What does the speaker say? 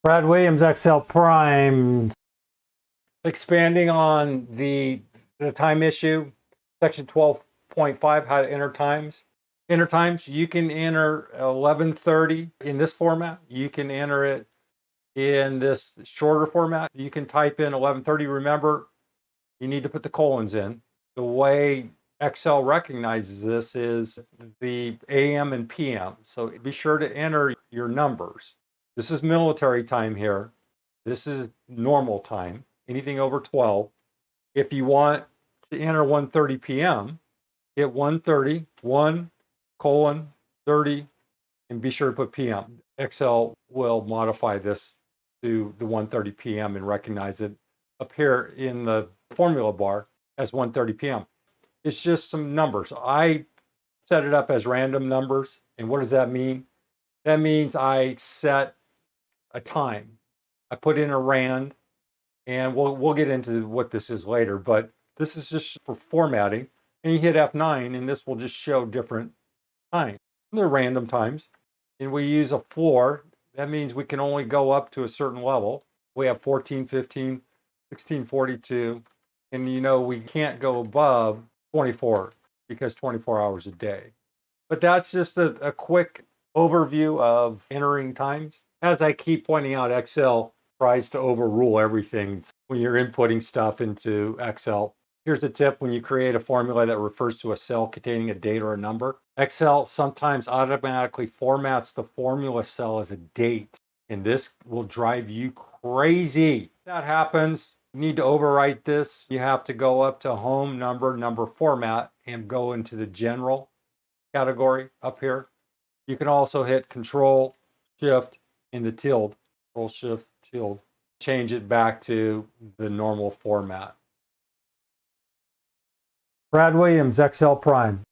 Brad Williams, Excel Prime. Expanding on the time issue, section 12.5, how to enter times. Enter times, you can enter 11:30 in this format. You can enter it in this shorter format. You can type in 11:30. Remember, you need to put the colons in. The way Excel recognizes this is the AM and PM. So be sure to enter your numbers. This is military time here. This is normal time, anything over 12. If you want to enter 1:30 p.m., hit 1:30, 1:30, and be sure to put PM. Excel will modify this to the 1:30 p.m. and recognize it up here in the formula bar as 1:30 p.m. It's just some numbers. I set it up as random numbers. And what does that mean? That means I set a time. I put in a rand, and we'll get into what this is later, but this is just for formatting. And you hit F9, and this will just show different times. They're random times. And we use a floor. That means we can only go up to a certain level. We have 1415, 1642, and we can't go above 24 because 24 hours a day. But that's just a quick overview of entering times. As I keep pointing out, Excel tries to overrule everything when you're inputting stuff into Excel. Here's a tip: when you create a formula that refers to a cell containing a date or a number, Excel sometimes automatically formats the formula cell as a date, and this will drive you crazy. If that happens, you need to overwrite this. You have to go up to home, number format, and go into the general category up here. You can also hit Control Shift and the tilde, Control Shift tilde, change it back to the normal format. Brad Williams, Excel Prime.